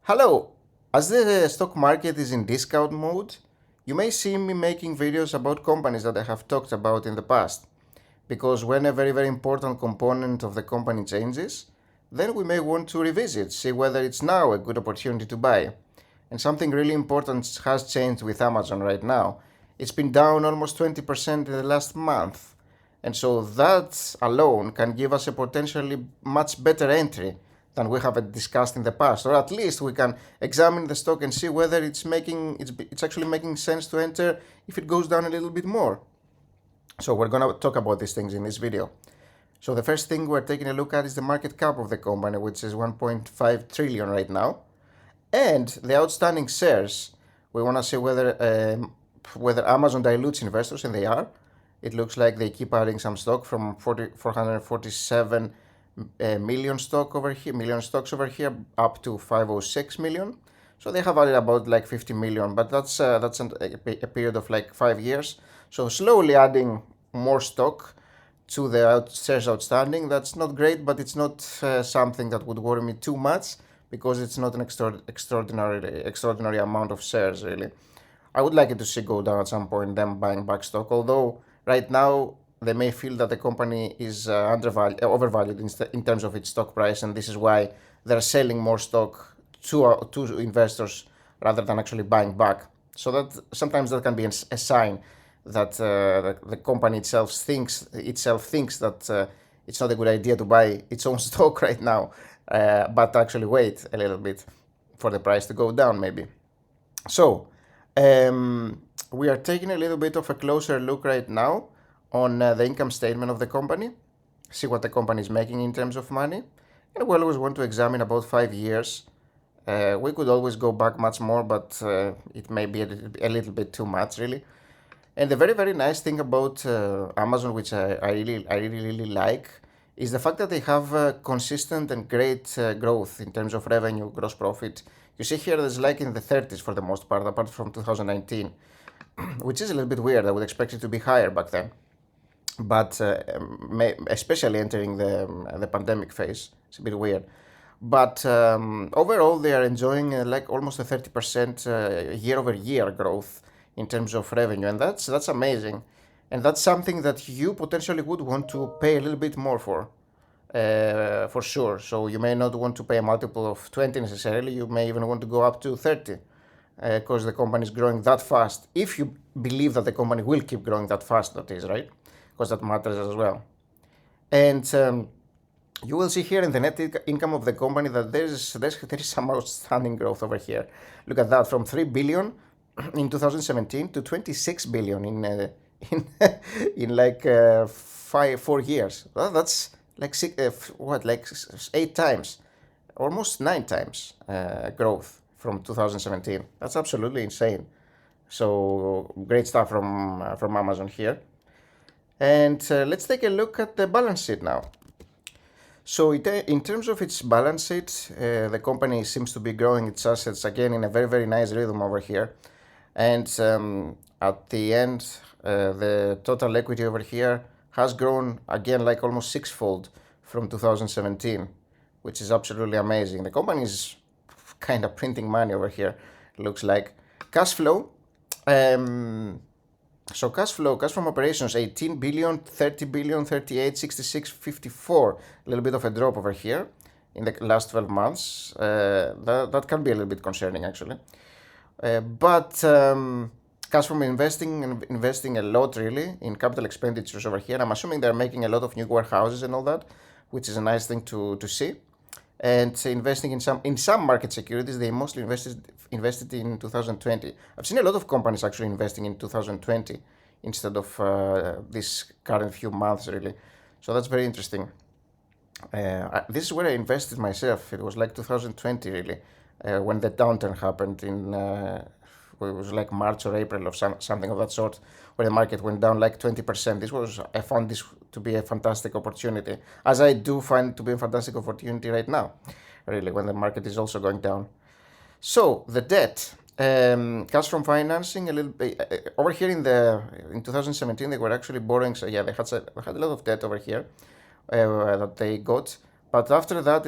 Hello! As the stock market is in discount mode, you may see me making videos about companies that I have talked about in the past. Because when a very important component of the company changes, then we may want to revisit, see whether it's now a good opportunity to buy. And something really important has changed with Amazon right now. It's been down almost 20% in the last month. And so that alone can give us a potentially much better entry than we have discussed in the past, or at least we can examine the stock and see whether it's actually making sense to enter if it goes down a little bit more. So we're going to talk about these things in this video. So the first thing we're taking a look at is the market cap of the company, which is 1.5 trillion right now, and the outstanding shares. We want to see whether Amazon dilutes investors, and they are. It looks like they keep adding some stock from 447 million stocks over here up to 506 million. So they have added about like 50 million, but that's a period of like 5 years. So slowly adding more stock to the shares outstanding. That's not great, but it's not something that would worry me too much because it's not an extraordinary amount of shares really. I would like it to see go down at some point, them buying back stock. Although right now they may feel that the company is overvalued in terms of its stock price, and this is why they're selling more stock to investors rather than actually buying back. So that sometimes that can be a sign that the company itself thinks that it's not a good idea to buy its own stock right now, but actually wait a little bit for the price to go down maybe. So we are taking a little bit of a closer look right now on the income statement of the company, see what the company is making in terms of money, and we always want to examine about 5 years. We could always go back much more, but it may be a little bit too much really. And the very nice thing about Amazon, which I really like, is the fact that they have consistent and great growth in terms of revenue, gross profit. You see here there's like in the 30s for the most part, apart from 2019, which is a little bit weird. I would expect it to be higher back then, but especially entering the pandemic phase, it's a bit weird. But overall, they are enjoying like almost a 30% year-over-year growth in terms of revenue, and that's amazing, and that's something that you potentially would want to pay a little bit more for sure. So you may not want to pay a multiple of 20 necessarily. You may even want to go up to 30 because the company is growing that fast. If you believe that the company will keep growing that fast, that is, right? Because that matters as well. And you will see here in the net income of the company that there is some outstanding growth over here. Look at that, from 3 billion in 2017 to 26 billion in like 4 years. Well, that's like 8 times, almost 9 times growth from 2017. That's absolutely insane. So great stuff from Amazon here. And let's take a look at the balance sheet now. So in terms of its balance sheet, the company seems to be growing its assets again in a very nice rhythm over here. And at the end, the total equity over here has grown again like almost sixfold from 2017, which is absolutely amazing. The company is kind of printing money over here, looks like. Cash flow. So cash from operations, 18 billion, 30 billion, 38, 66, 54. A little bit of a drop over here in the last 12 months. That can be a little bit concerning actually. But cash from investing a lot really in capital expenditures over here. I'm assuming they're making a lot of new warehouses and all that, which is a nice thing to see. And investing in some market securities, they mostly invested in 2020. I've seen a lot of companies actually investing in 2020 instead of this current few months really. So that's very interesting. This is where I invested myself. It was like 2020 really, when the downturn happened it was like March or April or something of that sort, where the market went down like 20%. I found this to be a fantastic opportunity, as I do find it to be a fantastic opportunity right now, really, when the market is also going down. So the debt, cash from financing, a little bit over here in 2017 they were actually borrowing. So yeah, they had a lot of debt over here that they got. But after that,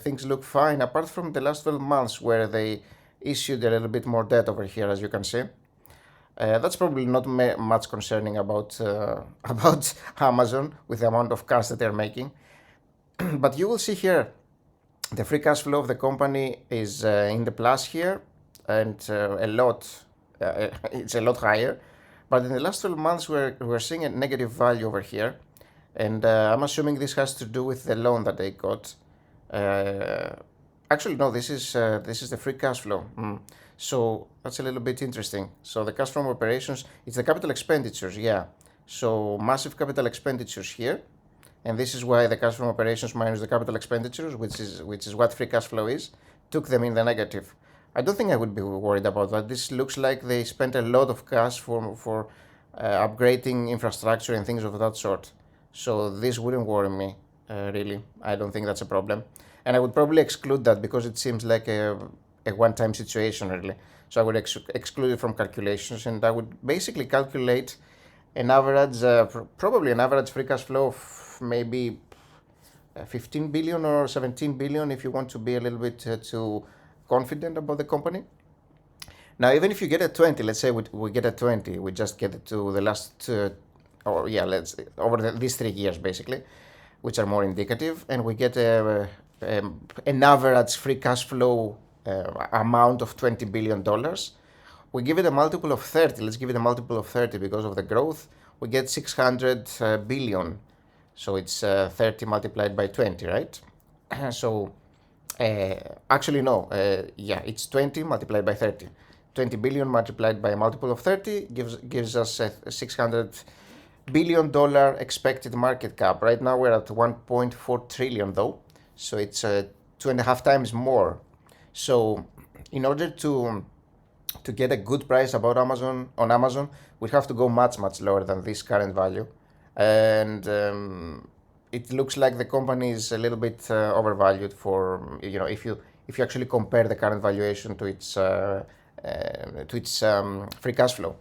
things look fine, apart from the last 12 months where they issued a little bit more debt over here, as you can see. That's probably not much concerning about about Amazon with the amount of cash that they're making. But you will see here the free cash flow of the company is in the plus here, and it's a lot higher. But in the last 12 months, we're seeing a negative value over here. And I'm assuming this has to do with the loan that they got. Actually, no, this is the free cash flow. So that's a little bit interesting. So the cash from operations, it's the capital expenditures, yeah. So massive capital expenditures here, and this is why the cash from operations minus the capital expenditures, which is what free cash flow is, took them in the negative. I don't think I would be worried about that. This looks like they spent a lot of cash for upgrading infrastructure and things of that sort. So this wouldn't worry me, really. I don't think that's a problem. And I would probably exclude that because it seems like a one-time situation, really. So I would exclude it from calculations, and I would basically calculate an average, probably an average free cash flow of maybe 15 billion or 17 billion if you want to be a little bit too confident about the company. Now, even if you get a 20, let's say we get a 20, we just get it to the last these 3 years basically, which are more indicative, and we get an average free cash flow amount of $20 billion. We give it a multiple of 30. Let's give it a multiple of 30 because of the growth. We get 600 billion. So it's 30 multiplied by 20, right? So actually no, it's 20 multiplied by 30. 20 billion multiplied by a multiple of 30 gives us a $600 billion expected market cap. Right now we're at 1.4 trillion though, so it's 2.5 times more. So in order to get a good price about Amazon, we have to go much lower than this current value, and it looks like the company is a little bit overvalued for, if you actually compare the current valuation to its free cash flow.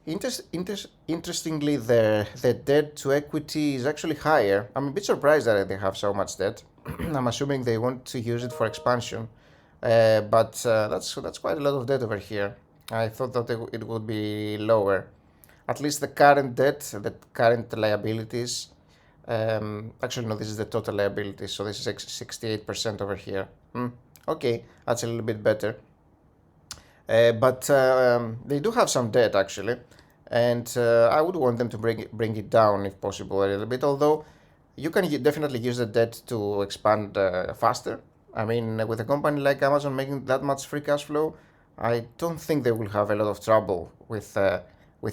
Interestingly, the debt to equity is actually higher. I'm a bit surprised that they have so much debt. I'm assuming they want to use it for expansion, but that's quite a lot of debt over here. I thought that it would be lower. At least the current debt, the current liabilities. Actually, no, this is the total liabilities, so this is 68% over here. Okay, that's a little bit better. But they do have some debt actually, and I would want them to bring it down if possible a little bit. Although you can definitely use the debt to expand faster. I mean, with a company like Amazon making that much free cash flow, I don't think they will have a lot of trouble with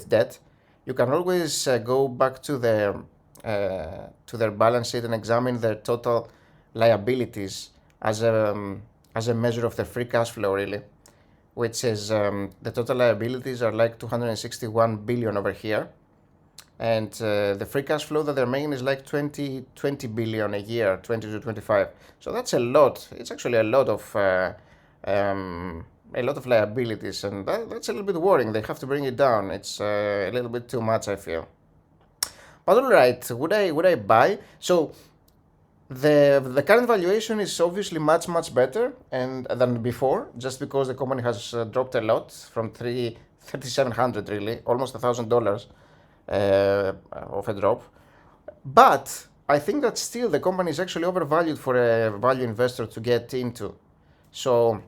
debt. You can always go back to their balance sheet and examine their total liabilities as a measure of their free cash flow, really, which is the total liabilities are like 261 billion over here, and the free cash flow that they're making is like 20 billion a year, 20 to 25. So that's a lot. It's actually a lot of liabilities, and that's a little bit worrying. They have to bring it down. It's a little bit too much, I feel. But all right, would I buy? So the current valuation is obviously much better than before, just because the company has dropped a lot from 3,700 really, almost $1,000 of a drop. But I think that still the company is actually overvalued for a value investor to get into. So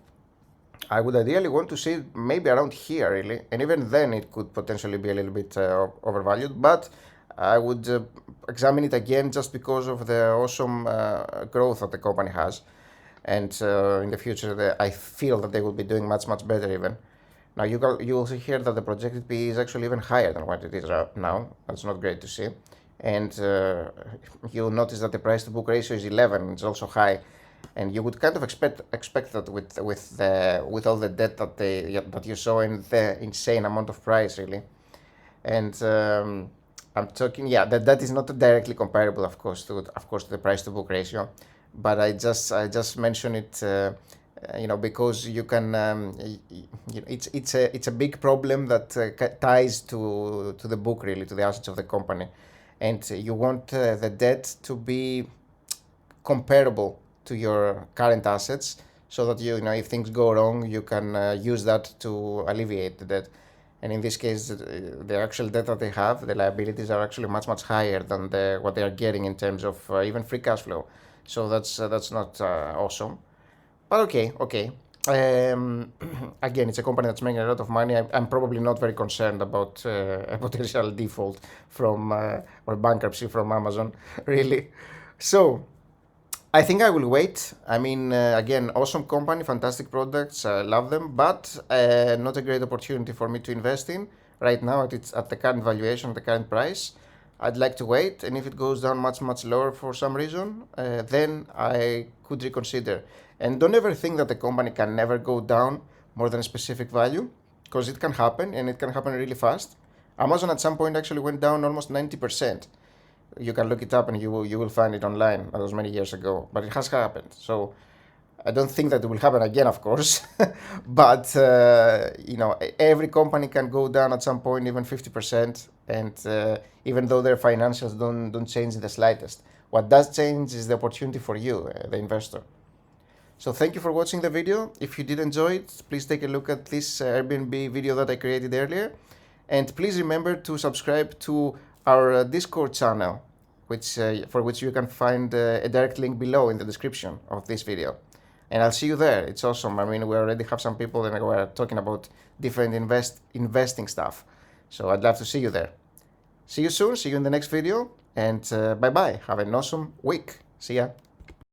I would ideally want to see it maybe around here really, and even then it could potentially be a little bit overvalued, but I would examine it again just because of the awesome growth that the company has, and in the future I feel that they will be doing much better even. Now you will see here that the projected PE is actually even higher than what it is now. That's not great to see, and you'll notice that the price to book ratio is 11. It's also high, and you would kind of expect that with all the debt that you saw and the insane amount of price really, and. I'm talking, that is not directly comparable, of course, to the price to book ratio, but I just mention it, because you can, it's a big problem that ties to the book really, to the assets of the company, and you want the debt to be comparable to your current assets, so that you know if things go wrong, you can use that to alleviate the debt. And in this case, the actual debt that they have, the liabilities are actually much higher than what they are getting in terms of even free cash flow. So that's not awesome. But okay. Again, it's a company that's making a lot of money. I'm probably not very concerned about a potential default from or bankruptcy from Amazon, really. So I think I will wait. I mean, again, awesome company, fantastic products, love them, but not a great opportunity for me to invest in right now at the current valuation, the current price. I'd like to wait, and if it goes down much lower for some reason, then I could reconsider. And don't ever think that the company can never go down more than a specific value, because it can happen, and it can happen really fast. Amazon at some point actually went down almost 90%. You can look it up and you will find it online. That was many years ago, but it has happened. So I don't think that it will happen again, of course. But every company can go down at some point, even 50%. And even though their financials don't change in the slightest, what does change is the opportunity for you, the investor. So thank you for watching the video. If you did enjoy it, please take a look at this Airbnb video that I created earlier. And please remember to subscribe to our Discord channel, for which you can find a direct link below in the description of this video. And I'll see you there. It's awesome. I mean, we already have some people and we're talking about different investing stuff. So I'd love to see you there. See you soon. See you in the next video. And bye-bye. Have an awesome week. See ya.